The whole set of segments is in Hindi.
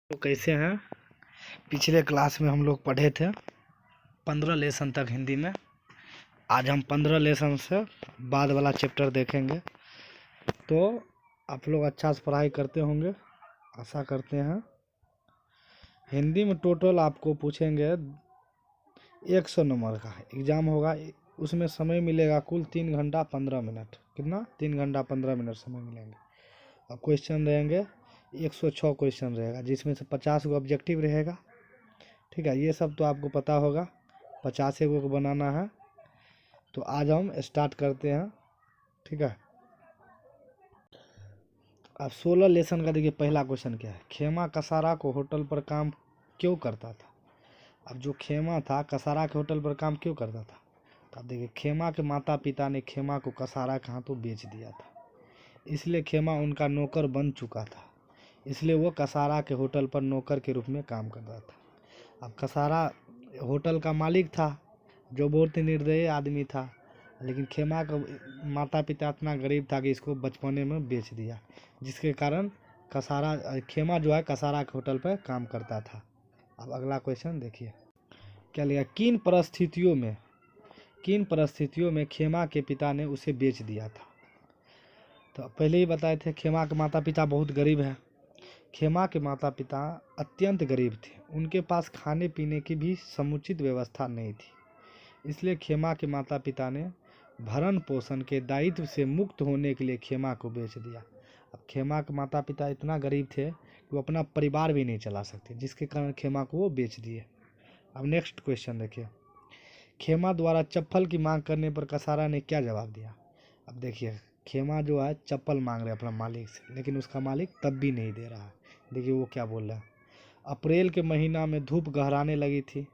तो कैसे हैं। पिछले क्लास में हम लोग पढ़े थे 15 लेसन तक हिंदी में। आज हम 15 लेसन से बाद वाला चैप्टर देखेंगे। तो आप लोग अच्छा से पढ़ाई करते होंगे, आशा करते हैं। हिंदी में टोटल आपको पूछेंगे 100 नंबर का एग्ज़ाम होगा। उसमें समय मिलेगा कुल 3 घंटा 15 मिनट। कितना? 3 घंटा 15 मिनट समय मिलेंगे। और क्वेश्चन रहेंगे 106 क्वेश्चन रहेगा, जिसमें से 50 को ऑब्जेक्टिव रहेगा। ठीक है, ये सब तो आपको पता होगा। 50 को बनाना है। तो आज हम स्टार्ट करते हैं। ठीक है, अब 16 लेसन का देखिए पहला क्वेश्चन क्या है। खेमा कसारा को होटल पर काम क्यों करता था। अब जो खेमा था कसारा के होटल पर काम क्यों करता था। तो अब देखिए खेमा के माता पिता ने खेमा को कसारा के हाथों बेच दिया था, इसलिए खेमा उनका नौकर बन चुका था। इसलिए वो कसारा के होटल पर नौकर के रूप में काम करता था। अब कसारा होटल का मालिक था, जो बहुत ही निर्दयी आदमी था, लेकिन खेमा का माता पिता इतना गरीब था कि इसको बचपने में बेच दिया, जिसके कारण खेमा जो है कसारा के होटल पर काम करता था। अब अगला क्वेश्चन देखिए क्या लिखा। किन परिस्थितियों में खेमा के पिता ने उसे बेच दिया था। तो पहले ही बताए थे खेमा के माता पिता बहुत गरीब हैं। खेमा के माता पिता अत्यंत गरीब थे, उनके पास खाने पीने की भी समुचित व्यवस्था नहीं थी। इसलिए खेमा के माता पिता ने भरण पोषण के दायित्व से मुक्त होने के लिए खेमा को बेच दिया। अब खेमा के माता पिता इतना गरीब थे कि वो अपना परिवार भी नहीं चला सकते, जिसके कारण खेमा को वो बेच दिए। अब नेक्स्ट क्वेश्चन देखिए। खेमा द्वारा चप्पल की मांग करने पर कसारा ने क्या जवाब दिया। अब देखिए खेमा जो है चप्पल मांग रहे अपना मालिक से, लेकिन उसका मालिक तब भी नहीं दे रहा है। देखिए वो क्या बोल रहा है। अप्रैल के महीना में धूप गहराने लगी थी।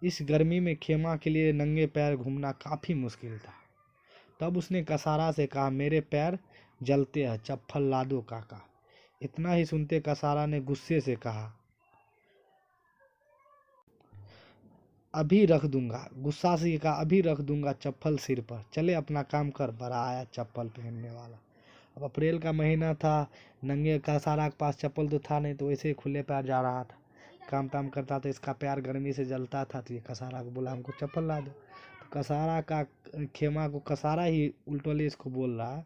इस गर्मी में खेमा के लिए नंगे पैर घूमना काफ़ी मुश्किल था। तब उसने कसारा से कहा, मेरे पैर जलते हैं, चप्पल ला दो काका। इतना ही सुनते कसारा ने गुस्से से कहा, अभी रख दूंगा। गुस्सा से कहा, अभी रख दूंगा चप्पल सिर पर, चले अपना काम कर। बड़ा आया चप्पल पहनने वाला। अब अप्रैल का महीना था, नंगे कसारा के पास चप्पल तो था नहीं, तो ऐसे ही खुले पैर जा रहा था, काम ताम करता था। इसका पैर गर्मी से जलता था, तो ये कसारा को बोला हमको चप्पल ला दो। तो कसारा का खेमा को कसारा ही उल्टोले इसको बोल रहा है,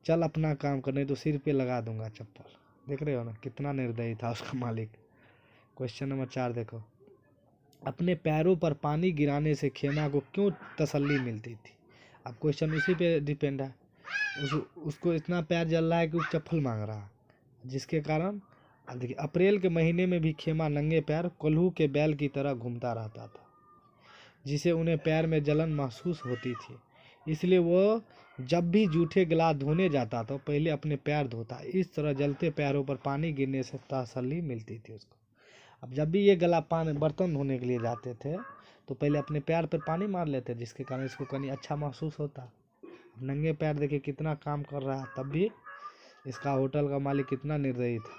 चल अपना काम कर, नहीं तो सिर पे लगा दूंगा चप्पल। देख रहे हो ना कितना निर्दयी था उसका मालिक। क्वेश्चन नंबर 4 देखो। अपने पैरों पर पानी गिराने से खेमा को क्यों तसल्ली मिलती थी। अब क्वेश्चन उसी पे डिपेंड है। उसको इतना पैर जल रहा है कि वो चप्पल मांग रहा है, जिसके कारण अब देखिए अप्रैल के महीने में भी खेमा नंगे पैर कोल्हू के बैल की तरह घूमता रहता था, जिसे उन्हें पैर में जलन महसूस होती थी। इसलिए वो जब भी जूठे गिलास धोने जाता तो पहले अपने पैर धोता। इस तरह जलते पैरों पर पानी गिरने से तसल्ली मिलती थी उसको। अब जब भी ये गला पानी बर्तन धोने के लिए जाते थे तो पहले अपने पैर पर पानी मार लेते, जिसके कारण इसको कहीं अच्छा महसूस होता। नंगे पैर देखिए कितना काम कर रहा है, तब भी इसका होटल का मालिक कितना निर्दयी था।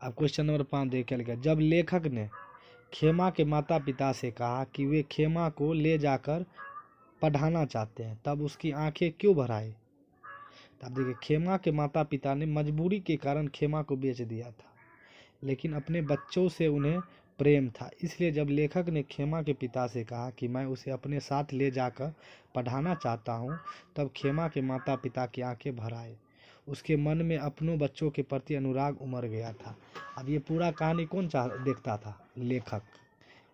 अब क्वेश्चन नंबर 5 देख लिखा। जब लेखक ने खेमा के माता पिता से कहा कि वे खेमा को ले जाकर पढ़ाना चाहते हैं, तब उसकी आंखें क्यों भर आई। तब देखिए खेमा के माता पिता ने मजबूरी के कारण खेमा को बेच दिया था, लेकिन अपने बच्चों से उन्हें प्रेम था। इसलिए जब लेखक ने खेमा के पिता से कहा कि मैं उसे अपने साथ ले जाकर पढ़ाना चाहता हूँ, तब खेमा के माता पिता की आंखें भर आए। उसके मन में अपनों बच्चों के प्रति अनुराग उमड़ गया था। अब ये पूरा कहानी कौन देखता था।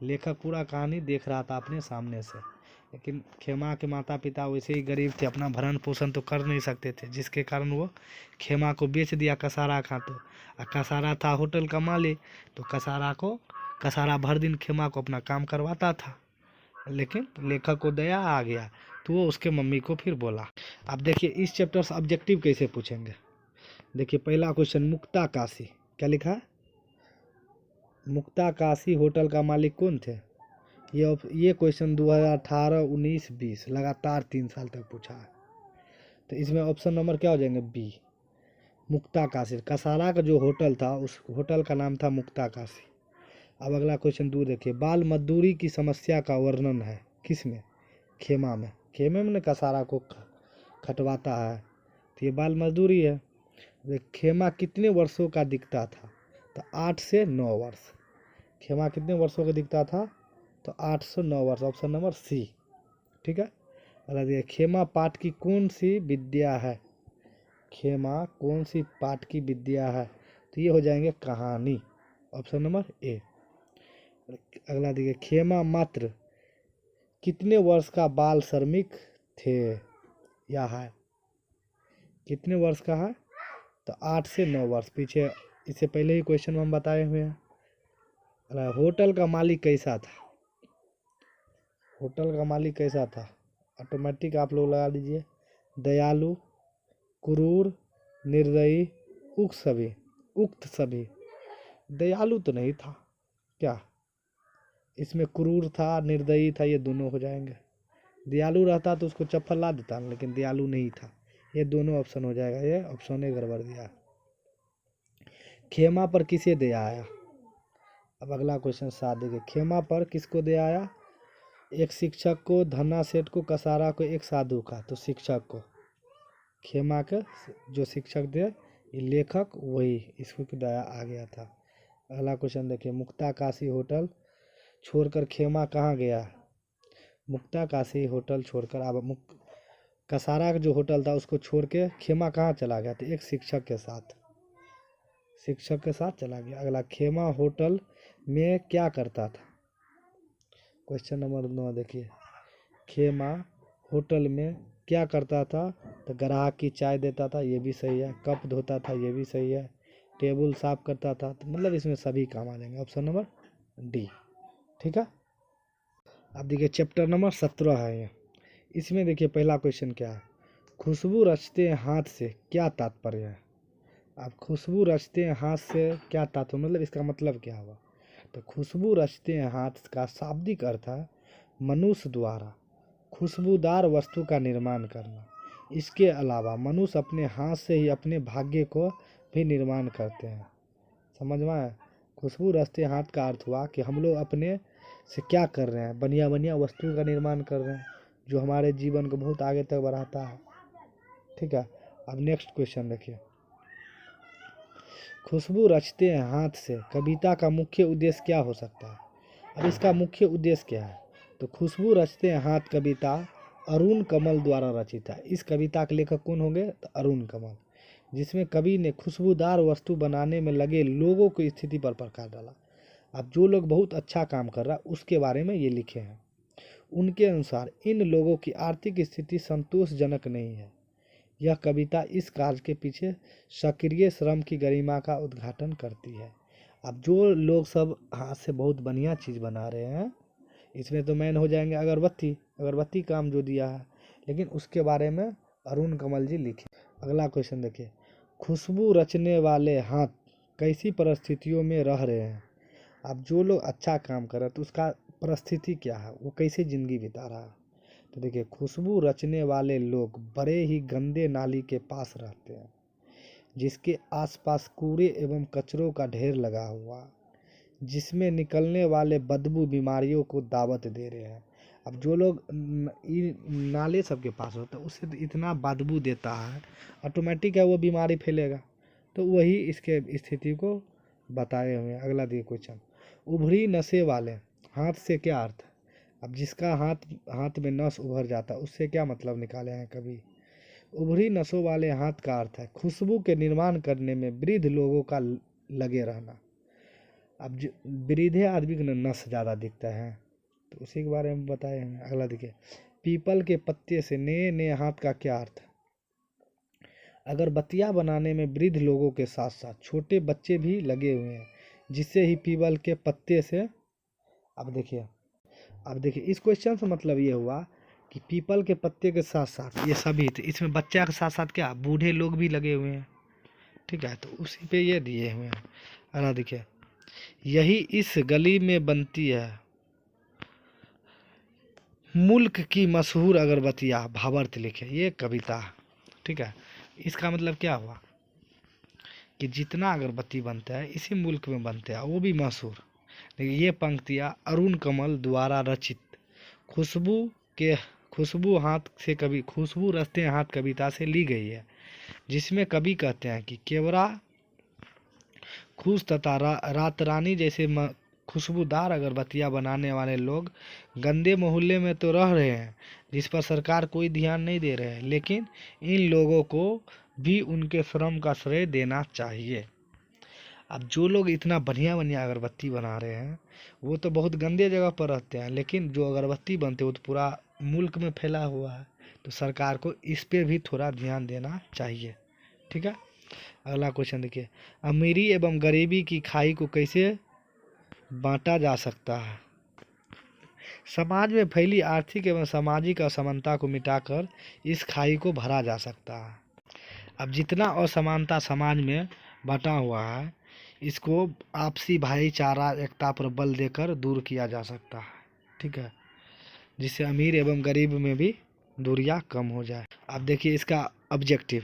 लेखक पूरा कहानी देख रहा था अपने सामने से, लेकिन खेमा के माता पिता वैसे ही गरीब थे, अपना भरण पोषण तो कर नहीं सकते थे, जिसके कारण वो खेमा को बेच दिया कसारा का। तो कसारा था होटल का मालिक, तो कसारा भर दिन खेमा को अपना काम करवाता था, लेकिन लेखक को दया आ गया, तो वो उसके मम्मी को फिर बोला। अब देखिए इस चैप्टर से ऑब्जेक्टिव कैसे पूछेंगे। देखिए पहला क्वेश्चन, मुक्ता काशी क्या लिखा है। मुक्ता काशी होटल का मालिक कौन थे। ये क्वेश्चन 2018, 19, 20 लगातार 3 साल तक पूछा है। तो इसमें ऑप्शन नंबर क्या हो जाएंगे, बी, मुक्ता काशी। कसारा का जो होटल था उस होटल का नाम था मुक्ता काशी। अब अगला क्वेश्चन 2 देखिए। बाल मजदूरी की समस्या का वर्णन है किस में। खेमा में। खेमे में कसारा को खटवाता है, तो ये बाल मजदूरी है। खेमा कितने वर्षों का दिखता था? तो 8 से 9 वर्ष। खेमा कितने वर्षों का दिखता था? तो 8 से 9 वर्ष, ऑप्शन नंबर सी। ठीक है। अगला देखिए, खेमा पाठ की कौन सी विद्या है? खेमा कौन सी पाठ की विद्या है? तो ये हो जाएंगे कहानी, ऑप्शन नंबर ए। अगला देखिए, खेमा मात्र कितने वर्ष का बाल श्रमिक थे या है? कितने वर्ष का है? तो 8 से 9 वर्ष। पीछे इससे पहले ही क्वेश्चन में हम बताए हुए हैं। अगला, होटल का मालिक कैसा था? होटल का मालिक कैसा था? ऑटोमेटिक आप लोग लगा दीजिए। दयालु, क्रूर, निर्दयी, उक्त सभी। दयालु तो नहीं था क्या? इसमें क्रूर था, निर्दयी था, ये दोनों हो जाएंगे। दयालु रहता तो उसको चप्पल ला देता, लेकिन दयालु नहीं था। ये दोनों ऑप्शन हो जाएगा, ये ऑप्शन ए गड़बड़ दिया। खेमा पर किसे दया आया? अब अगला क्वेश्चन 7 देखिए, खेमा पर किसको दया आया? एक शिक्षक को, धन्ना सेठ को, कसारा को, एक साधु का। तो शिक्षक को। खेमा के जो शिक्षक थे, ये लेखक वही, इसको दया आ गया था। अगला क्वेश्चन देखिए, मुक्ताकाशी होटल छोड़कर खेमा कहाँ गया? मुक्ताकाशी होटल छोड़कर अब कसारा का जो होटल था उसको छोड़ के खेमा कहाँ चला गया? तो एक शिक्षक के साथ चला गया। अगला, खेमा होटल में क्या करता था? क्वेश्चन नंबर 9 देखिए, खेमा होटल में क्या करता था? तो ग्राहक की चाय देता था, ये भी सही है। कप धोता था, ये भी सही है। टेबल साफ करता था, तो मतलब इसमें सभी काम आ जाएंगे, ऑप्शन नंबर डी। ठीक है। अब देखिए, चैप्टर नंबर 17 है ये। इसमें देखिए पहला क्वेश्चन क्या है? खुशबू रचते हाथ से क्या तात्पर्य है? अब खुशबू रचते हाथ से क्या तात्पर्य, मतलब इसका मतलब क्या हुआ? तो खुशबू रचते हाथ का शाब्दिक अर्थ है मनुष्य द्वारा खुशबूदार वस्तु का निर्माण करना। इसके अलावा मनुष्य अपने हाथ से ही अपने भाग्य को भी निर्माण करते हैं। समझ में आया? खुशबू रचते हाथ का अर्थ हुआ कि हम लोग अपने से क्या कर रहे हैं? बढ़िया बढ़िया वस्तु का निर्माण कर रहे हैं, जो हमारे जीवन को बहुत आगे तक बढ़ाता है। ठीक है। अब नेक्स्ट क्वेश्चन देखिए, खुशबू रचते हैं हाथ से कविता का मुख्य उद्देश्य क्या हो सकता है? अब इसका मुख्य उद्देश्य क्या है? तो खुशबू रचते हैं हाथ कविता अरुण कमल द्वारा रचित है। इस कविता के लेखक कौन होंगे? तो अरुण कमल, जिसमें कवि ने खुशबूदार वस्तु बनाने में लगे लोगों की स्थिति पर प्रकाश डाला। अब जो लोग बहुत अच्छा काम कर रहा है उसके बारे में ये लिखे हैं। उनके अनुसार इन लोगों की आर्थिक स्थिति संतोषजनक नहीं है। यह कविता इस कार्य के पीछे सक्रिय श्रम की गरिमा का उद्घाटन करती है। अब जो लोग सब हाथ से बहुत बढ़िया चीज़ बना रहे हैं, इसमें तो मेन हो जाएंगे अगरबत्ती काम जो दिया है, लेकिन उसके बारे में अरुण कमल जी लिखे। अगला क्वेश्चन देखिए, खुशबू रचने वाले हाथ कैसी परिस्थितियों में रह रहे हैं? अब जो लोग अच्छा काम कर रहे हैं तो उसका परिस्थिति क्या है, वो कैसे ज़िंदगी बिता रहा है? तो देखिए, खुशबू रचने वाले लोग बड़े ही गंदे नाली के पास रहते हैं, जिसके आसपास कूड़े एवं कचरों का ढेर लगा हुआ, जिसमें निकलने वाले बदबू बीमारियों को दावत दे रहे हैं। अब जो लोग नाले सबके पास होता है उससे तो इतना बदबू देता है, ऑटोमेटिक है वो बीमारी फैलेगा। तो वही इसके स्थिति को बताए हुए हैं। अगला देखिए क्वेश्चन, उभरी नशे वाले हाथ से क्या अर्थ है? अब जिसका हाथ में नस उभर जाता है उससे क्या मतलब निकाले हैं कभी? उभरी नसों वाले हाथ का अर्थ है खुशबू के निर्माण करने में वृद्ध लोगों का लगे रहना। अब जो वृद्ध आदमी को नस ज़्यादा दिखता है, तो उसी के बारे में बताए हैं। अगला देखिए, पीपल के पत्ते से नए नए हाथ का क्या अर्थ है? अगर बत्तियाँ बनाने में वृद्ध लोगों के साथ साथ छोटे बच्चे भी लगे हुए हैं, जिससे ही पीपल के पत्ते से। अब देखिए इस क्वेश्चन से मतलब ये हुआ कि पीपल के पत्ते के साथ साथ ये सभी थे, इसमें बच्चा के साथ साथ क्या बूढ़े लोग भी लगे हुए हैं। ठीक है, तो उसी पे ये दिए हुए हैं। अगला देखिए, यही इस गली में बनती है मुल्क की मशहूर अगरबत्तियाँ, भावार्थ लिखे। ये कविता, ठीक है, इसका मतलब क्या हुआ कि जितना अगरबत्ती बनता है इसी मुल्क में बनते हैं, वो भी मशहूर। देखिए ये पंक्तियाँ अरुण कमल द्वारा रचित खुशबू रचते हाथ कविता से ली गई है। जिसमें कवि कहते हैं कि केवड़ा, खूस तथा रात रानी जैसे खुशबूदार अगरबत्तियां बनाने वाले लोग गंदे मोहल्ले में तो रह रहे हैं, जिस पर सरकार कोई ध्यान नहीं दे रहे हैं, लेकिन इन लोगों को भी उनके श्रम का श्रेय देना चाहिए। अब जो लोग इतना बढ़िया बढ़िया अगरबत्ती बना रहे हैं वो तो बहुत गंदे जगह पर रहते हैं, लेकिन जो अगरबत्ती बनते हैं वो तो पूरा मुल्क में फैला हुआ है। तो सरकार को इस पे भी थोड़ा ध्यान देना चाहिए। ठीक है, अगला क्वेश्चन देखिए, अमीरी एवं गरीबी की खाई को कैसे बांटा जा सकता है? समाज में फैली आर्थिक एवं सामाजिक असमानता को मिटाकर इस खाई को भरा जा सकता है। अब जितना असमानता समाज में बटा हुआ है, इसको आपसी भाईचारा एकता पर बल देकर दूर किया जा सकता है। ठीक है, जिससे अमीर एवं गरीब में भी दूरियां कम हो जाए। अब देखिए इसका ऑब्जेक्टिव,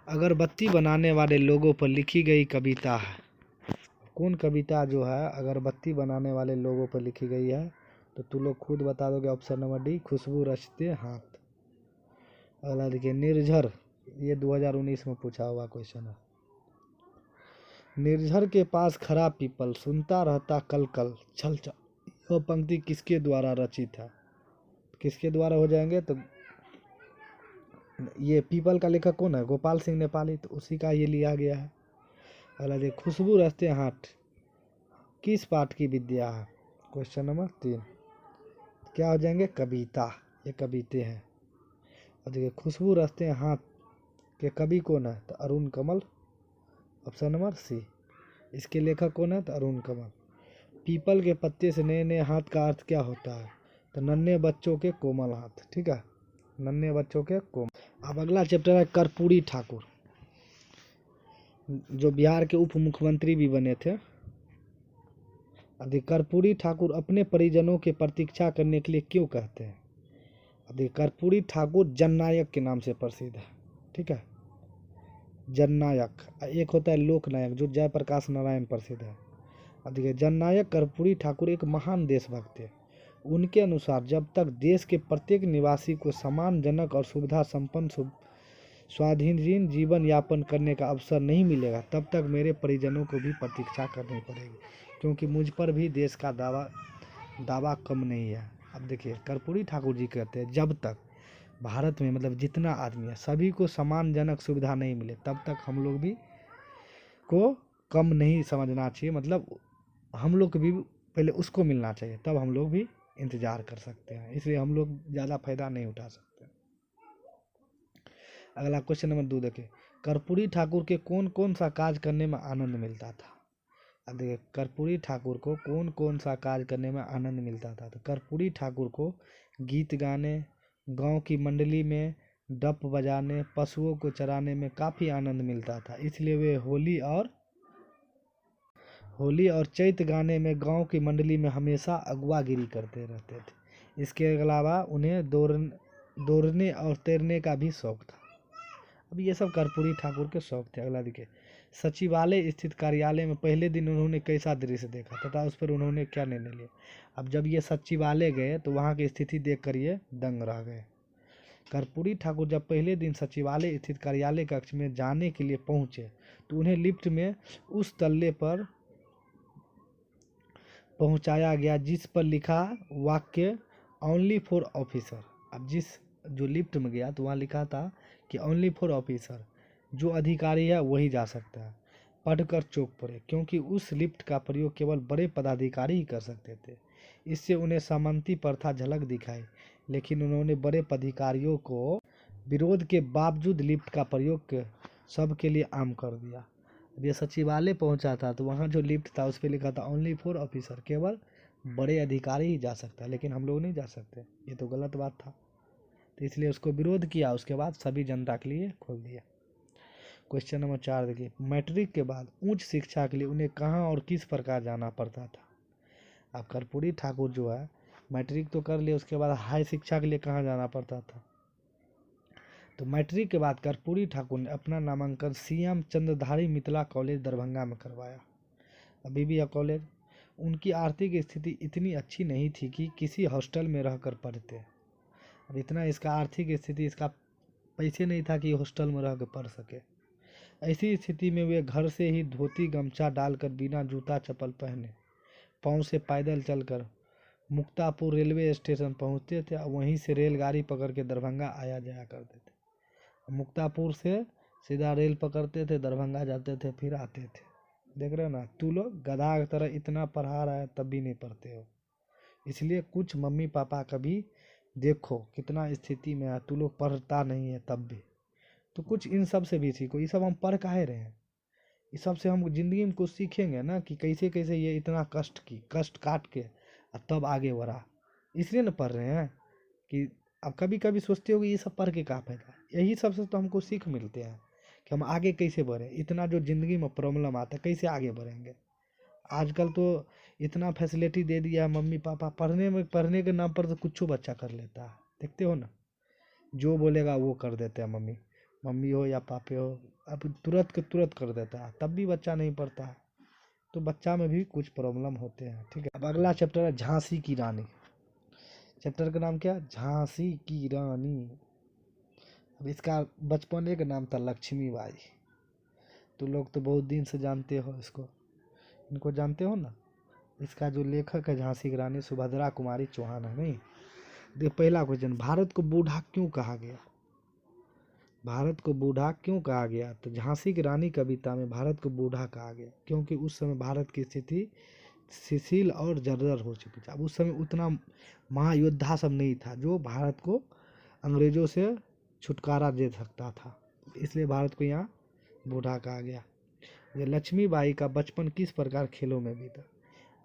अगरबत्ती बनाने वाले लोगों पर लिखी गई कविता है। कौन कविता जो है अगरबत्ती बनाने वाले लोगों पर लिखी गई है? तो तुम लोग खुद बता दोगे। ऑप्शन नंबर डी, खुशबू रचते हाथ। अगला देखिए, निर्झर, ये 2019 में पूछा हुआ क्वेश्चन है। निर्झर के पास खड़ा पीपल, सुनता रहता कल कल छल छल। यह पंक्ति किसके द्वारा रचित है? किसके द्वारा हो जाएंगे? तो ये पीपल का लेखक कौन है? गोपाल सिंह नेपाली, तो उसी का ये लिया गया है। अगला देखिए, खुशबू रचते हाथ किस पाठ की विद्या है? क्वेश्चन नंबर 3 क्या हो जाएंगे? कविता, ये कविते हैं। और देखिए, खुशबू रचते हाथ के कवि कौन है? तो अरुण कमल। ऑप्शन नंबर सी, इसके लेखक कौन है? तो अरुण कमल। पीपल के पत्ते से नए नए हाथ का अर्थ क्या होता है? तो नन्हे बच्चों के कोमल हाथ। ठीक है, नन्हे बच्चों के कोमल। अब अगला चैप्टर है कर्पूरी ठाकुर, जो बिहार के उप मुख्यमंत्री भी बने थे। अब कर्पूरी ठाकुर अपने परिजनों की प्रतीक्षा करने के लिए क्यों कहते हैं? अब कर्पूरी ठाकुर जननायक के नाम से प्रसिद्ध है। ठीक है, जननायक। एक होता है लोकनायक, जो जयप्रकाश नारायण प्रसिद्ध है। अब देखिए, जननायक कर्पूरी ठाकुर एक महान देशभक्त थे। उनके अनुसार जब तक देश के प्रत्येक निवासी को सम्मानजनक और सुविधा संपन्न स्वाधीन जीवन यापन करने का अवसर नहीं मिलेगा, तब तक मेरे परिजनों को भी प्रतीक्षा करनी पड़ेगी, क्योंकि मुझ पर भी देश का दावा कम नहीं है। अब देखिए, कर्पूरी ठाकुर जी कहते हैं जब तक भारत में मतलब जितना आदमी है सभी को सम्मानजनक सुविधा नहीं मिले, तब तक हम लोग भी को कम नहीं समझना चाहिए। मतलब हम लोग को भी पहले उसको मिलना चाहिए, तब हम लोग भी इंतज़ार कर सकते हैं। इसलिए हम लोग ज़्यादा फायदा नहीं उठा सकते। अगला क्वेश्चन नंबर 2 देखिए, कर्पूरी ठाकुर के कौन कौन सा कार्य करने में आनंद मिलता था? अब देखिए, कर्पूरी ठाकुर को कौन कौन सा कार्य करने में आनंद मिलता था? तो कर्पूरी ठाकुर को गीत गाने, गांव की मंडली में डप बजाने, पशुओं को चराने में काफ़ी आनंद मिलता था। इसलिए वे होली और चैत गाने में गांव की मंडली में हमेशा अगुवागिरी करते रहते थे। इसके अलावा उन्हें दौड़ने और तैरने का भी शौक था। अब ये सब कर्पूरी ठाकुर के शौक थे। अगला देखिए, सचिवालय स्थित कार्यालय में पहले दिन उन्होंने कैसा दृश्य देखा तथा उस पर उन्होंने क्या निर्णय लिया? अब जब ये सचिवालय गए तो वहाँ की स्थिति देखकर ये दंग रह गए। कर्पूरी ठाकुर जब पहले दिन सचिवालय स्थित कार्यालय कक्ष में जाने के लिए पहुंचे तो उन्हें लिफ्ट में उस तल्ले पर पहुंचाया गया जिस पर लिखा वाक्य ओनली फॉर ऑफिसर। अब जो लिफ्ट में गया तो वहाँ लिखा था कि ओनली फॉर ऑफिसर, जो अधिकारी है वही जा सकता है। पढ़कर चौंक पड़े, क्योंकि उस लिफ्ट का प्रयोग केवल बड़े पदाधिकारी ही कर सकते थे। इससे उन्हें सामंती प्रथा झलक दिखाई, लेकिन उन्होंने बड़े पदाधिकारियों को विरोध के बावजूद लिफ्ट का प्रयोग सबके लिए आम कर दिया। अब ये सचिवालय पहुंचा था तो वहाँ जो लिफ्ट था उस पर लिखा था ओनली फॉर ऑफिसर, केवल बड़े अधिकारी ही जा सकता है, लेकिन हम लोग नहीं जा सकते। ये तो गलत बात था, तो इसलिए उसको विरोध किया। उसके बाद सभी जनता के लिए खोल दिया। क्वेश्चन नंबर 4 देखिए, मैट्रिक के बाद उच्च शिक्षा के लिए उन्हें कहाँ और किस प्रकार जाना पड़ता था? अब कर्पूरी ठाकुर जो है मैट्रिक तो कर लिए, उसके बाद हाई शिक्षा के लिए कहाँ जाना पड़ता था? तो मैट्रिक के बाद कर्पूरी ठाकुर ने अपना नामांकन सीएम चंद्रधारी मिथिला कॉलेज दरभंगा में करवाया। अभी भी यह कॉलेज, उनकी आर्थिक स्थिति इतनी अच्छी नहीं थी कि किसी हॉस्टल में रहकर पढ़ते। अब इतना इसका आर्थिक स्थिति, इसका पैसे नहीं था कि हॉस्टल में रह कर पढ़ सके। ऐसी स्थिति में वे घर से ही धोती गमछा डालकर बिना जूता चप्पल पहने पाँव से पैदल चलकर मुक्तापुर रेलवे स्टेशन पहुंचते थे और वहीं से रेलगाड़ी पकड़ के दरभंगा आया जाया करते थे। मुक्तापुर से सीधा रेल पकड़ते थे, दरभंगा जाते थे, फिर आते थे। देख रहे हो ना, तू लोग गधा की तरह इतना पढ़ा रहा है तब भी नहीं पढ़ते हो। इसलिए कुछ मम्मी पापा कभी देखो कितना स्थिति में है, तू लोग पढ़ता नहीं है तब भी, तो कुछ इन सब से भी सीखो। ये सब हम पढ़ काहे रहे हैं, इस सब से हम ज़िंदगी में कुछ सीखेंगे ना, कि कैसे कैसे ये इतना कष्ट काट के और तब आगे बढ़ा। इसलिए ना पढ़ रहे हैं कि अब कभी कभी सोचते हो कि ये सब पढ़ के क्या फायदा। यही सब से तो हमको सीख मिलते हैं कि हम आगे कैसे बढ़ें। इतना जो ज़िंदगी में प्रॉब्लम आता है, कैसे आगे बढ़ेंगे। आजकल तो इतना फैसिलिटी दे दिया है मम्मी पापा, पढ़ने के नाम पर तो कुछ बच्चा कर लेता है। देखते हो ना, जो बोलेगा वो कर देते हैं। मम्मी हो या पापे हो, अब तुरंत के तुरंत कर देता है, तब भी बच्चा नहीं पढ़ता है। तो बच्चा में भी कुछ प्रॉब्लम होते हैं। ठीक है, अब अगला चैप्टर है झांसी की रानी। चैप्टर का नाम क्या है? झांसी की रानी। अब इसका बचपने का नाम था लक्ष्मीबाई। तो लोग तो बहुत दिन से जानते हो इसको, इनको जानते हो ना। इसका जो लेखक है झांसी की रानी सुभद्रा कुमारी चौहान है। नहीं, देख पहला क्वेश्चन, भारत को बूढ़ा क्यों कहा गया? भारत को बूढ़ा क्यों कहा गया? तो झांसी की रानी कविता में भारत को बूढ़ा कहा गया क्योंकि उस समय भारत की स्थिति शिथिल और जर्जर हो चुकी थी। अब उस समय उतना महायोद्धा सब नहीं था जो भारत को अंग्रेजों से छुटकारा दे सकता था, इसलिए भारत को यहाँ बूढ़ा कहा गया। ये लक्ष्मीबाई का बचपन किस प्रकार खेलों में बीता?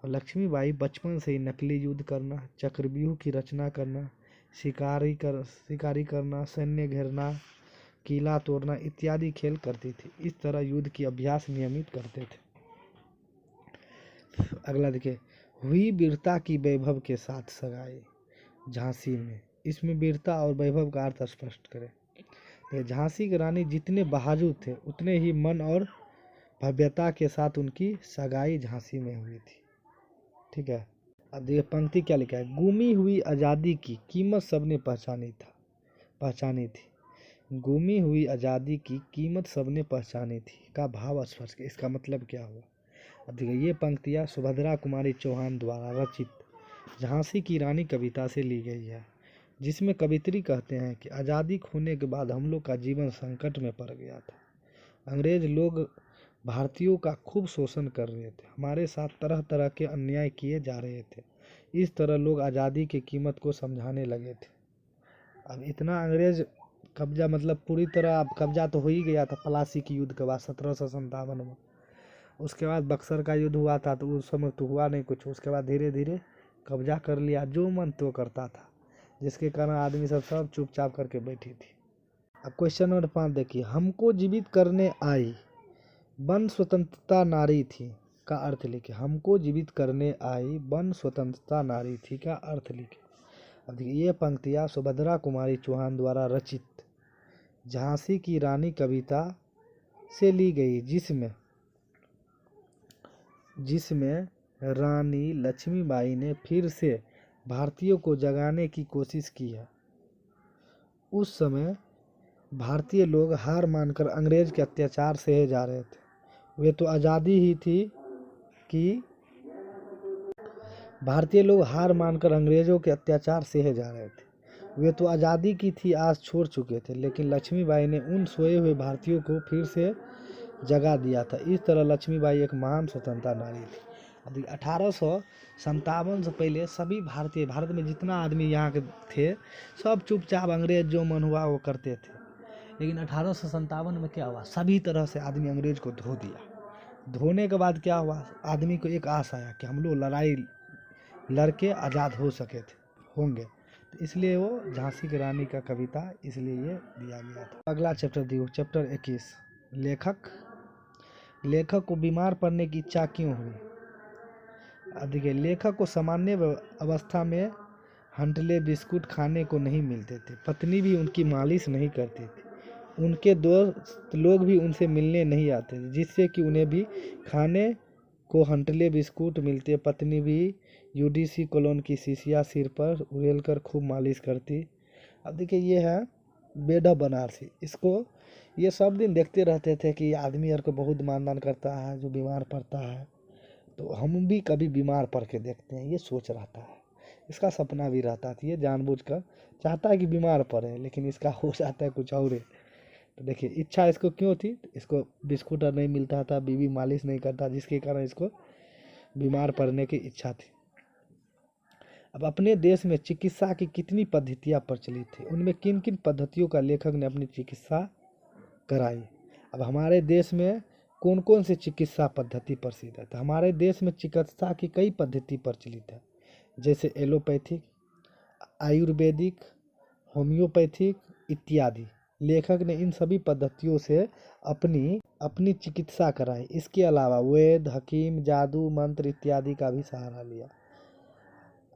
और लक्ष्मीबाई बचपन से ही नकली युद्ध करना, चक्रव्यूह की रचना करना, शिकारी करना, सैन्य घेरना, किला तोड़ना इत्यादि खेल करती थी। इस तरह युद्ध की अभ्यास नियमित करते थे। अगला देखिए, हुई वीरता की वैभव के साथ सगाई झांसी में। इसमें वीरता और वैभव का अर्थ स्पष्ट करें। तो झांसी की रानी जितने बहादुर थे उतने ही मन और भव्यता के साथ उनकी सगाई झांसी में हुई थी। ठीक है, अब देखिए पंक्ति क्या लिखा है, गुमी हुई आज़ादी की कीमत सबने पहचानी थी। गुमी हुई आज़ादी की कीमत सबने पहचानी थी का भाव स्पष्ट। इसका मतलब क्या हुआ? अब देखिए, ये पंक्तियाँ सुभद्रा कुमारी चौहान द्वारा रचित झांसी की रानी कविता से ली गई है, जिसमें कवित्री कहते हैं कि आज़ादी खोने के बाद हम लोग का जीवन संकट में पड़ गया था। अंग्रेज लोग भारतीयों का खूब शोषण कर रहे थे, हमारे साथ तरह तरह के अन्याय किए जा रहे थे। इस तरह लोग आज़ादी की कीमत को समझाने लगे थे। अब इतना अंग्रेज कब्जा, मतलब पूरी तरह अब कब्जा तो हो ही गया था प्लासी की युद्ध के बाद 1757 में। उसके बाद बक्सर का युद्ध हुआ था, तो उस समय तो हुआ नहीं कुछ। उसके बाद धीरे धीरे कब्जा कर लिया, जो मन तो करता था, जिसके कारण आदमी सब चुपचाप करके बैठी थी। अब क्वेश्चन नंबर 5 देखिए, हमको जीवित करने आई वन स्वतंत्रता नारी थी का अर्थ लिखे। हमको जीवित करने आई वन स्वतंत्रता नारी थी का अर्थ लिखे। अब देखिए, ये पंक्तियाँ सुभद्रा कुमारी चौहान द्वारा रचित झांसी की रानी कविता से ली गई, जिसमें रानी लक्ष्मीबाई ने फिर से भारतीयों को जगाने की कोशिश की है। उस समय भारतीय लोग हार मानकर अंग्रेज के अत्याचार सहे जा रहे थे। वे तो आज़ादी ही थी कि भारतीय लोग हार मानकर अंग्रेजों के अत्याचार सहे जा रहे थे। वे तो आज़ादी की थी आस छोड़ चुके थे, लेकिन लक्ष्मीबाई ने उन सोए हुए भारतीयों को फिर से जगा दिया था। इस तरह लक्ष्मीबाई एक महान स्वतंत्रता नारी थी। अभी 1857 से पहले सभी भारत में जितना आदमी यहाँ के थे सब चुपचाप अंग्रेज जो मन हुआ वो करते थे। लेकिन 1857 में क्या हुआ, सभी तरह से आदमी अंग्रेज को धो दिया। धोने के बाद क्या हुआ, आदमी को एक आस आया कि हम लोग लड़ाई लड़के आज़ाद होंगे। तो इसलिए वो झांसी की रानी का कविता इसलिए ये दिया गया था। अगला चैप्टर दियो, चैप्टर 21, लेखक को बीमार पड़ने की इच्छा क्यों हुई? देखिए, लेखक को सामान्य अवस्था में हंटले बिस्कुट खाने को नहीं मिलते थे, पत्नी भी उनकी मालिश नहीं करती थी, उनके दोस्त लोग भी उनसे मिलने नहीं आते थे, जिससे कि उन्हें भी खाने को हंटले बिस्कुट मिलते। पत्नी भी यूडीसी कॉलोन की शीशियाँ सिर पर उड़ेलकर खूब मालिश करती। अब देखिए, ये है बेड ऑफ बनारसी। इसको ये सब दिन देखते रहते थे कि आदमी और को बहुत मानदान करता है जो बीमार पड़ता है, तो हम भी कभी बीमार पड़ के देखते हैं, ये सोच रहता है। इसका सपना भी रहता था, ये जानबूझकर चाहता है कि बीमार पड़े, लेकिन इसका हो जाता है कुछ और। तो देखिए इच्छा इसको क्यों थी, इसको बिस्कुट और नहीं मिलता था, बीवी मालिश नहीं करता, जिसके कारण इसको बीमार पड़ने की इच्छा थी। अब अपने देश में चिकित्सा की कितनी पद्धतियाँ प्रचलित थी, उनमें किन किन पद्धतियों का लेखक ने अपनी चिकित्सा कराई। अब हमारे देश में कौन कौन सी चिकित्सा पद्धति प्रसिद्ध है, तो हमारे देश में चिकित्सा की कई पद्धति प्रचलित है, जैसे एलोपैथिक, आयुर्वेदिक, होम्योपैथिक इत्यादि। लेखक ने इन सभी पद्धतियों से अपनी अपनी चिकित्सा कराई। इसके अलावा वैद्य, हकीम, जादू, मंत्र इत्यादि का भी सहारा लिया।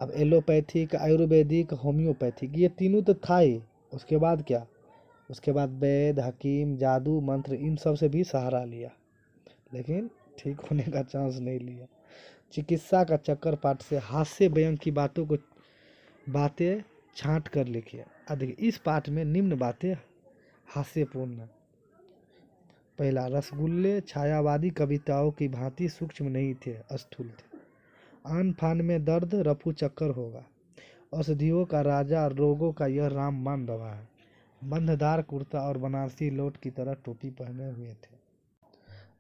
अब एलोपैथिक, आयुर्वेदिक, होम्योपैथिक ये तीनों तो था ही, उसके बाद क्या, उसके बाद वैद्य, हकीम, जादू, मंत्र इन सब से भी सहारा लिया, लेकिन ठीक होने का चांस नहीं लिया। चिकित्सा का चक्कर पाठ से हास्य व्यंग की बातें छांट कर लिखिए। अब देखिए इस पाठ में निम्न बातें हास्यपूर्ण। पहला, रसगुल्ले छायावादी कविताओं की भांति सूक्ष्म नहीं थे, स्थूल थे। आन फान में दर्द रफू चक्कर होगा। औषधियों का राजा, रोगों का यह रामबाण दवा है। बंधदार कुर्ता और बनारसी लोट की तरह टोपी पहने हुए थे।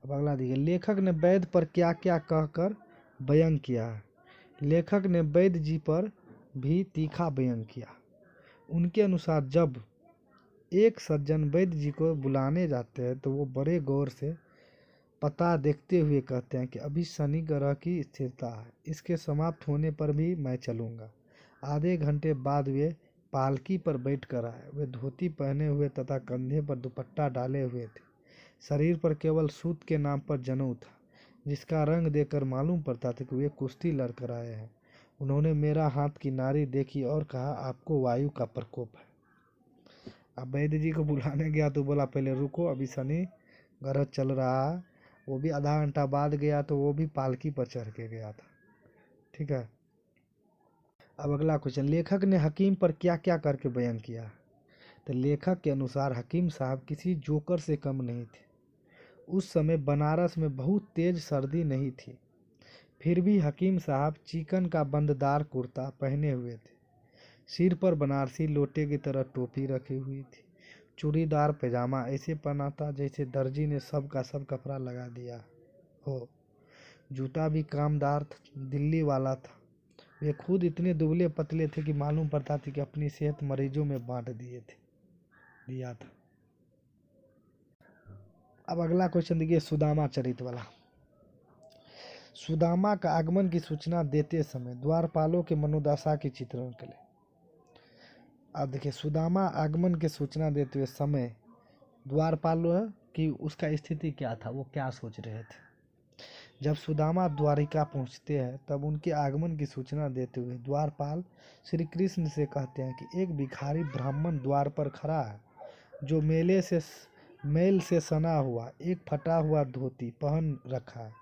अब अगला देखिए, लेखक ने वैद्य पर क्या क्या कहकर व्यंग किया है। लेखक ने वैद्य जी पर भी तीखा व्यंग किया। उनके अनुसार जब एक सज्जन वैद्य जी को बुलाने जाते हैं तो वो बड़े गौर से पता देखते हुए कहते हैं कि अभी शनि ग्रह की स्थिरता है, इसके समाप्त होने पर भी मैं चलूँगा। आधे घंटे बाद वे पालकी पर बैठ कर आए। वे धोती पहने हुए तथा कंधे पर दुपट्टा डाले हुए थे। शरीर पर केवल सूत के नाम पर जनेऊ था, जिसका रंग देखकर मालूम पड़ता था कि वे कुश्ती लड़कर आए हैं। उन्होंने मेरा हाथ की नाड़ी देखी और कहा, आपको वायु का प्रकोप है। अब वैद्य जी को बुलाने गया तो बोला, पहले रुको, अभी शनि ग्रह चल रहा है। वो भी आधा घंटा बाद गया तो वो भी पालकी पर चढ़ के गया था। ठीक है। अब अगला क्वेश्चन, लेखक ने हकीम पर क्या क्या करके बयान किया। तो लेखक के अनुसार हकीम साहब किसी जोकर से कम नहीं थे। उस समय बनारस में बहुत तेज सर्दी नहीं थी, फिर भी हकीम साहब चिकन का बंददार कुर्ता पहने हुए थे। सिर पर बनारसी लोटे की तरह टोपी रखी हुई थी। चूड़ीदार पैजामा ऐसे पहना था जैसे दर्जी ने सब का सब कपड़ा लगा दिया हो। जूता भी कामदार दिल्ली वाला था। वे खुद इतने दुबले पतले थे कि मालूम पड़ता था कि अपनी सेहत मरीजों में बांट दिया था। अब अगला क्वेश्चन देखिए, सुदामा चरित्र वाला। सुदामा का आगमन की सूचना देते समय द्वारपालों के मनोदशा की चित्रण करें। अब देखिए, सुदामा आगमन की सूचना देते हुए समय द्वारपालों की उसका स्थिति क्या था, वो क्या सोच रहे थे। जब सुदामा द्वारिका पहुंचते हैं तब उनके आगमन की सूचना देते हुए द्वारपाल श्री कृष्ण से कहते हैं कि एक भिखारी ब्राह्मण द्वार पर खड़ा है, जो मैल से सना हुआ एक फटा हुआ धोती पहन रखा है।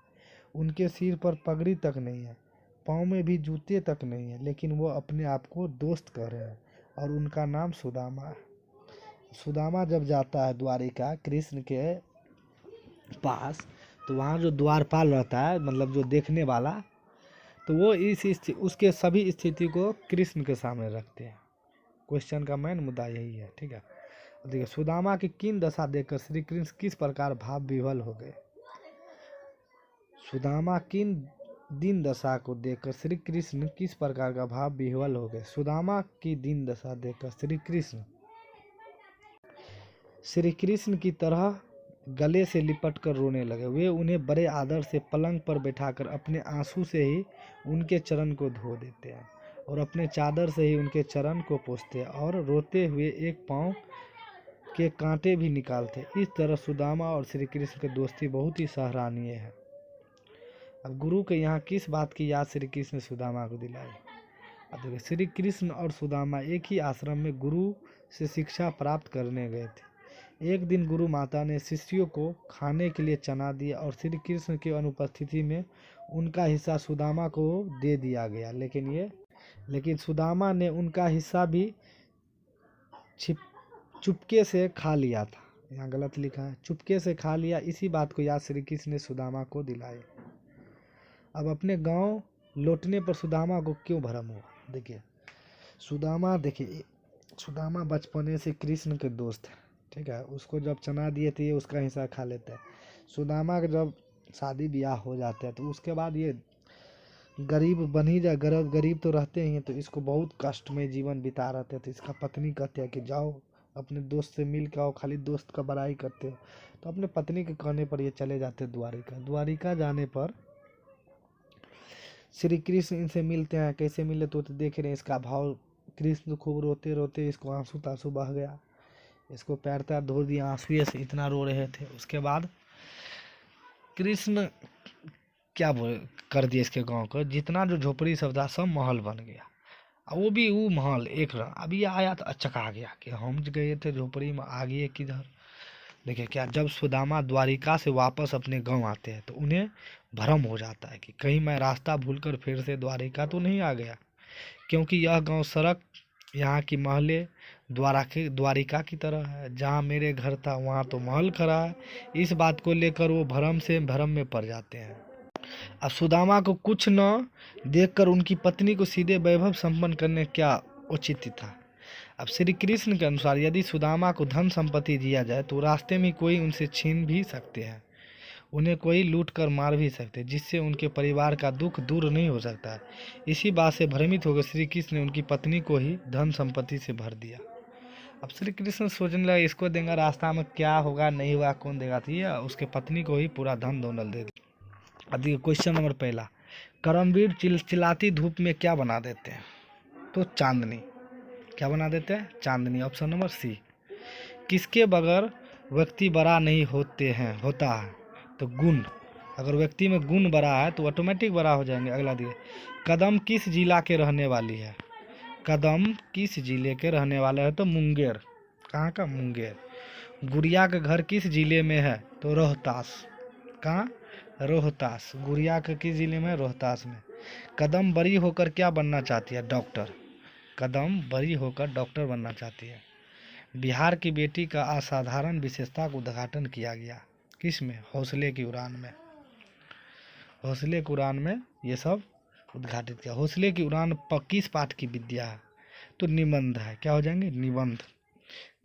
उनके सिर पर पगड़ी तक नहीं है, पाँव में भी जूते तक नहीं है, लेकिन वो अपने आप को दोस्त कह रहे हैं और उनका नाम सुदामा है। सुदामा जब जाता है द्वारिका कृष्ण के पास, तो वहाँ जो द्वारपाल रहता है, मतलब जो देखने वाला, तो वो उसके सभी स्थिति को कृष्ण के सामने रखते हैं। क्वेश्चन का मेन मुद्दा यही है। ठीक है। देखिए, सुदामा की किन दशा देखकर श्री कृष्ण किस प्रकार भाव विह्वल हो गए। सुदामा किन दिन दशा को देखकर श्री कृष्ण किस प्रकार का भाव विह्वल हो गए। सुदामा की दिन दशा देखकर श्री कृष्ण की तरह गले से लिपट कर रोने लगे। वे उन्हें बड़े आदर से पलंग पर बैठाकर अपने आंसू से ही उनके चरण को धो देते हैं और अपने चादर से ही उनके चरण को पोंछते हैं और रोते हुए एक पाँव के कांटे भी निकालते। इस तरह सुदामा और श्री कृष्ण की दोस्ती बहुत ही सराहनीय है। अब गुरु के यहाँ किस बात की याद श्री कृष्ण ने सुदामा को दिलाई। अब देखिए, श्री कृष्ण और सुदामा एक ही आश्रम में गुरु से शिक्षा प्राप्त करने गए थे। एक दिन गुरु माता ने शिष्यों को खाने के लिए चना दिया और श्री कृष्ण की अनुपस्थिति में उनका हिस्सा सुदामा को दे दिया गया, लेकिन सुदामा ने उनका हिस्सा भी चुपके से खा लिया था। यहाँ गलत लिखा है। चुपके से खा लिया, इसी बात को याद श्री कृष्ण ने सुदामा को दिलाई। अब अपने गांव लौटने पर सुदामा को क्यों भ्रम हुआ? देखिए सुदामा बचपने से कृष्ण के दोस्त है, ठीक है। उसको जब चना दिए थे ये उसका हिस्सा खा लेते हैं। सुदामा का जब शादी ब्याह हो जाते हैं तो उसके बाद ये गरीब बन ही जाए, गरीब तो रहते ही हैं, तो इसको बहुत कष्ट में जीवन बिता रहते थे। तो इसका पत्नी कहती है कि जाओ अपने दोस्त से मिल के आओ, खाली दोस्त का बड़ाई करते हो। तो अपने पत्नी के कहने पर ये चले जाते द्वारिका जाने पर श्री कृष्ण इनसे मिलते हैं। कैसे मिले तो देख रहे हैं इसका भाव। कृष्ण खूब रोते रोते इसको आंसू तांसू बह गया, इसको पैर तैर धो दिया, आंसू से इतना रो रहे थे। उसके बाद कृष्ण क्या कर दिया, इसके गांव को जितना जो झोपड़ी सब था सब महल बन गया। वो भी वो महल एक अभी आया तो चका गया कि हम गए थे झोपड़ी में, आ गए किधर। देखिए क्या, जब सुदामा द्वारिका से वापस अपने गांव आते हैं तो उन्हें भ्रम हो जाता है कि कहीं मैं रास्ता भूलकर फिर से द्वारिका तो नहीं आ गया, क्योंकि यह गांव सड़क, यहाँ की महलें द्वारिका की तरह है। जहाँ मेरे घर था वहाँ तो महल खड़ा है। इस बात को लेकर वो भ्रम में पड़ जाते हैं। अब सुदामा को कुछ न देखकर उनकी पत्नी को सीधे वैभव संपन्न करने क्या उचित था। अब श्री कृष्ण के अनुसार यदि सुदामा को धन संपत्ति दिया जाए तो रास्ते में कोई उनसे छीन भी सकते हैं, उन्हें कोई लूट कर मार भी सकते हैं, जिससे उनके परिवार का दुख दूर नहीं हो सकता है। इसी बात से भ्रमित होकर श्री कृष्ण ने उनकी पत्नी को ही धन संपत्ति से भर दिया। अब श्री कृष्ण सोचने लगा इसको देंगे, रास्ता में क्या होगा नहीं होगा कौन देगा, तो ये उसके पत्नी को ही पूरा धन दौलत दे दिया। अब देखिए क्वेश्चन नंबर पहला, करमवीर चिलचिलाती धूप में क्या बना देते हैं? तो चांदनी। क्या बना देते हैं? चांदनी। Option number C. किसके बगैर व्यक्ति बड़ा नहीं होता है? तो गुण। अगर व्यक्ति में गुण बड़ा है तो ऑटोमेटिक बड़ा हो जाएंगे। अगला दिए, कदम किस जिला के रहने वाली है? कदम किस जिले के रहने वाले है? तो मुंगेर। कहाँ का? मुंगेर। गुड़िया का घर किस जिले में है? तो रोहतास। कहाँ? रोहतास। गुड़िया का किस जिले में? रोहतास में। कदम बड़ी होकर क्या बनना चाहती है? डॉक्टर। कदम बड़ी होकर डॉक्टर बनना चाहती है। बिहार की बेटी का असाधारण विशेषता का उद्घाटन किया गया किस में? हौसले की उड़ान में। हौसले की उड़ान में ये सब उद्घाटित किया। हौसले की उड़ान किस पाठ की विद्या है? तो निबंध है। क्या हो जाएंगे? निबंध।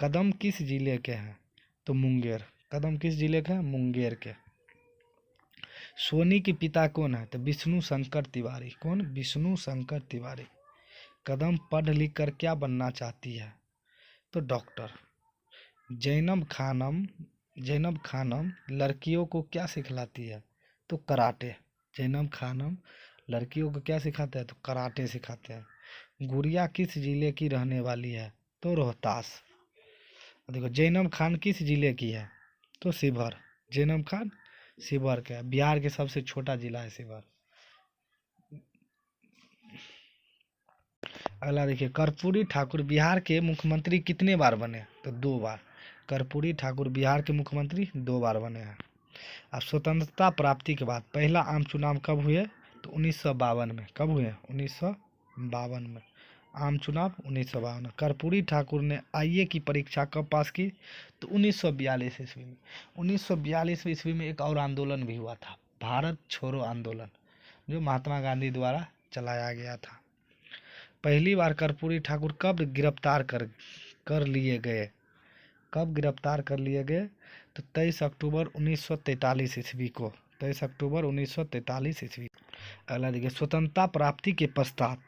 कदम किस जिले के हैं? तो मुंगेर। कदम किस जिले के हैं? मुंगेर के। सोनी के पिता कौन है? तो विष्णु शंकर तिवारी। कौन? विष्णु शंकर तिवारी। कदम पढ़ लिख कर क्या बनना चाहती है? तो डॉक्टर। जैनब खानम लड़कियों को क्या सिखलाती है? तो कराटे। जैनब खानम लड़कियों को क्या सिखाते हैं? तो कराटे सिखाते हैं। गुड़िया किस जिले की रहने वाली है? तो रोहतास। देखो जैनब खान किस जिले की है? तो शिवहर। जैनब खान शिवहर का है। बिहार के सबसे छोटा जिला है शिवहर। अगला देखिए, कर्पूरी ठाकुर बिहार के मुख्यमंत्री कितने बार बने? तो 2 बार। कर्पूरी ठाकुर बिहार के मुख्यमंत्री 2 बार बने हैं। अब स्वतंत्रता प्राप्ति के बाद पहला आम चुनाव कब हुए? तो 1952 में। कब हुए? 1952 में। आम चुनाव 1952। कर्पूरी ठाकुर ने आईए की परीक्षा कब पास की? तो 1942 ईस्वी में। 1942 ईस्वी में एक और आंदोलन भी हुआ था, भारत छोड़ो आंदोलन, जो महात्मा गांधी द्वारा चलाया गया था। पहली बार कर्पूरी ठाकुर कब गिरफ्तार कर लिए गए? कब गिरफ्तार कर लिए गए? तो 23 अक्टूबर 1943 ईस्वी को। 23 अक्टूबर 1943 ईस्वी। अगला देखिए, स्वतंत्रता प्राप्ति के पश्चात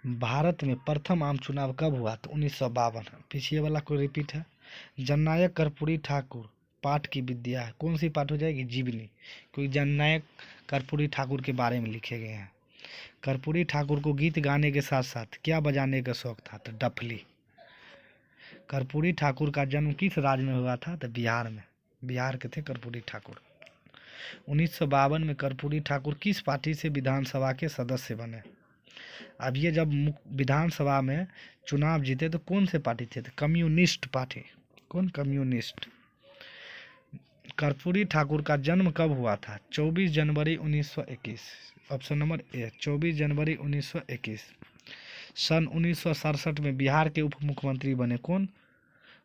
भारत में प्रथम आम चुनाव कब हुआ? तो 1952। पीछे वाला को रिपीट है। जननायक कर्पूरी ठाकुर पाठ की विद्या है। कौन सी पाठ हो जाएगी? जीवनी, क्योंकि जननायक कर्पूरी ठाकुर के बारे में लिखे गए हैं। कर्पूरी ठाकुर को गीत गाने के साथ साथ क्या बजाने का शौक था? तो डफली। कर्पूरी ठाकुर का जन्म किस राज्य में हुआ था? तो बिहार में। बिहार के थे कर्पूरी ठाकुर। 1952 में कर्पूरी ठाकुर किस पार्टी से विधानसभा के सदस्य बने? अब ये जब विधानसभा में चुनाव जीते तो कौन से पार्टी थे? तो कम्युनिस्ट पार्टी। कौन? कम्युनिस्ट। कर्पूरी ठाकुर का जन्म कब हुआ था? 24 जनवरी 1921। ऑप्शन नंबर ए 24 जनवरी 1921। सन 1967 में बिहार के उप मुख्यमंत्री बने कौन?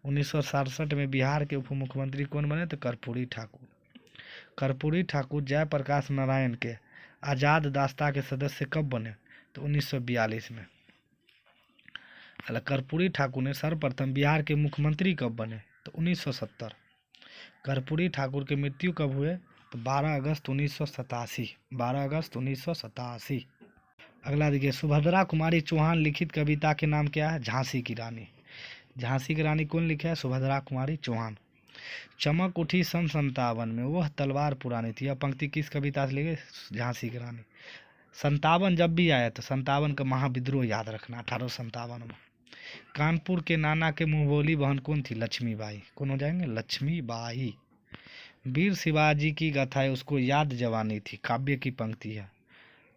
1967 में बिहार के उप मुख्यमंत्री कौन बने? तो कर्पूरी ठाकुर। कर्पूरी ठाकुर जयप्रकाश नारायण के आज़ाद दास्ता के सदस्य कब बने? तो 1942 में। कर्पूरी ठाकुर ने सर्वप्रथम बिहार के मुख्यमंत्री कब बने? तो 1970। कर्पूरी ठाकुर की मृत्यु कब हुए? तो 12 अगस्त 1987। 12 अगस्त 1987। अगला देखिए, सुभद्रा कुमारी चौहान लिखित कविता के नाम क्या है? झांसी की रानी। झांसी की रानी कौन लिखे है? सुभद्रा कुमारी चौहान। चमक उठी सन 57 में, वह तलवार पुरानी थी। यह पंक्ति किस कविता से ली गई? झांसी की रानी। 57 जब भी आया तो 57 का महाविद्रोह याद रखना, 1857 में। कानपुर के नाना के मुंह बोली बहन कौन थी? लक्ष्मीबाई। कौन हो जाएंगे? लक्ष्मीबाई। वीर शिवाजी की गाथा है, उसको याद जवानी थी, काव्य की पंक्ति है,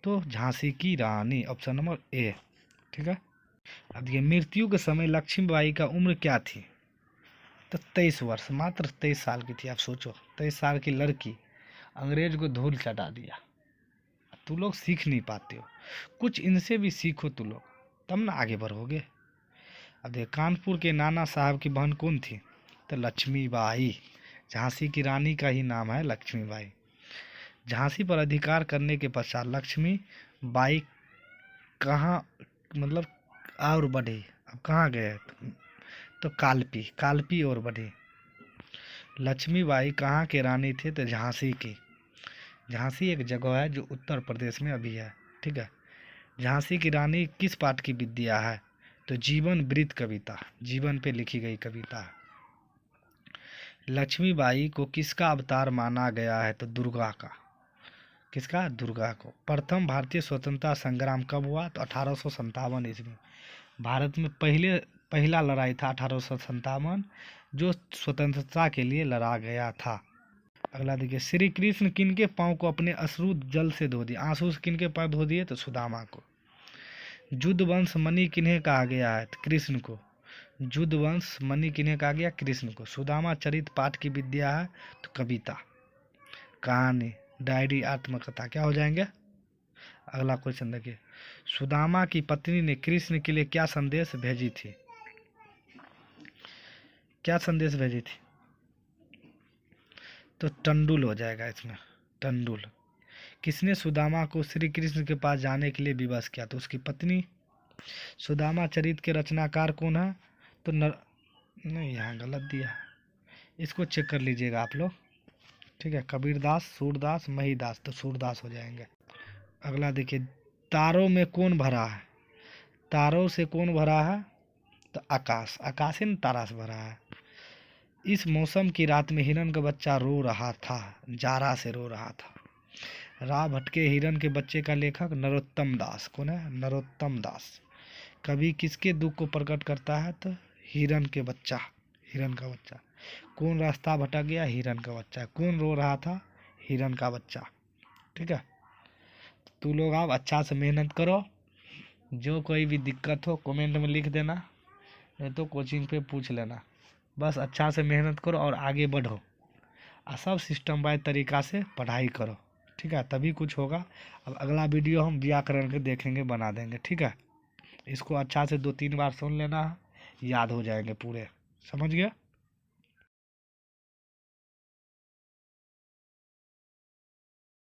तो झांसी की रानी, ऑप्शन नंबर ए। ठीक है। अब ये मृत्यु के समय लक्ष्मीबाई का उम्र क्या थी? तो 23 वर्ष, मात्र 23 साल की थी। आप सोचो, 23 साल की लड़की अंग्रेज को धूल चटा दिया। तू लोग सीख नहीं पाते हो, कुछ इनसे भी सीखो तू लोग, तब ना आगे बढ़ोगे। अब देख, कानपुर के नाना साहब की बहन कौन थी? तो लक्ष्मीबाई। झांसी की रानी का ही नाम है लक्ष्मीबाई। झांसी पर अधिकार करने के पश्चात लक्ष्मीबाई कहाँ मतलब और बढ़ी? अब कहाँ गए? तो कालपी और बढ़ी। लक्ष्मीबाई कहाँ के रानी थे? तो झांसी की। झांसी एक जगह है जो उत्तर प्रदेश में अभी है। ठीक है। झांसी की रानी किस पाठ की विद्या है? तो जीवन वृत्त कविता, जीवन पे लिखी गई कविता है। लक्ष्मीबाई को किसका अवतार माना गया है? तो दुर्गा का। किसका? दुर्गा को। प्रथम भारतीय स्वतंत्रता संग्राम कब हुआ? तो 1857 ईस्वी। भारत में पहला लड़ाई था 1857, जो स्वतंत्रता के लिए लड़ा गया था। अगला देखिए, श्री कृष्ण किनके पांव को अपने अश्रु जल से धो दिए? आंसू से किनके पांव धो दिए? तो सुदामा को। युद्ध वंश मणि किन्हें कहा गया है? तो कृष्ण को। युद्ध वंश मणि किन्हें कहा गया? कृष्ण को। सुदामा चरित पाठ की विद्या है? तो कविता, कहानी, डायरी, आत्मकथा। क्या हो जाएंगे? अगला क्वेश्चन देखिए, सुदामा की पत्नी ने कृष्ण के लिए क्या संदेश भेजी थी? क्या संदेश भेजी थी? तो टंडुल हो जाएगा इसमें, टंडुल। किसने सुदामा को श्री कृष्ण के पास जाने के लिए विवश किया? तो उसकी पत्नी। सुदामा चरित के रचनाकार कौन है? तो नहीं, यहाँ गलत दिया है, इसको चेक कर लीजिएगा आप लोग। ठीक है। कबीरदास, सूरदास, महिदास। तो सूरदास हो जाएंगे। अगला देखिए, तारों में कौन भरा है? तारों से कौन भरा है? तो आकाश। आकाश ही तारा से भरा है। इस मौसम की रात में हिरन का बच्चा रो रहा था, जारा से रो रहा था। राह भटके हिरन के बच्चे का लेखक नरोत्तम दास। कौन है? नरोत्तम दास। कवि किसके दुख को प्रकट करता है? तो हिरन के बच्चा, हिरन का बच्चा। कौन रास्ता भटक गया? हिरन का बच्चा। कौन रो रहा था? हिरन का बच्चा। ठीक है। तू लोग आप अच्छा से मेहनत करो, जो कोई भी दिक्कत हो कमेंट में लिख देना, नहीं तो कोचिंग पे पूछ लेना। बस अच्छा से मेहनत करो और आगे बढ़ो, और सब सिस्टम बाय तरीका से पढ़ाई करो। ठीक है, तभी कुछ होगा। अब अगला वीडियो हम व्याकरण के देखेंगे, बना देंगे। ठीक है। इसको अच्छा से 2-3 बार सुन लेना, याद हो जाएंगे पूरे। समझ गया?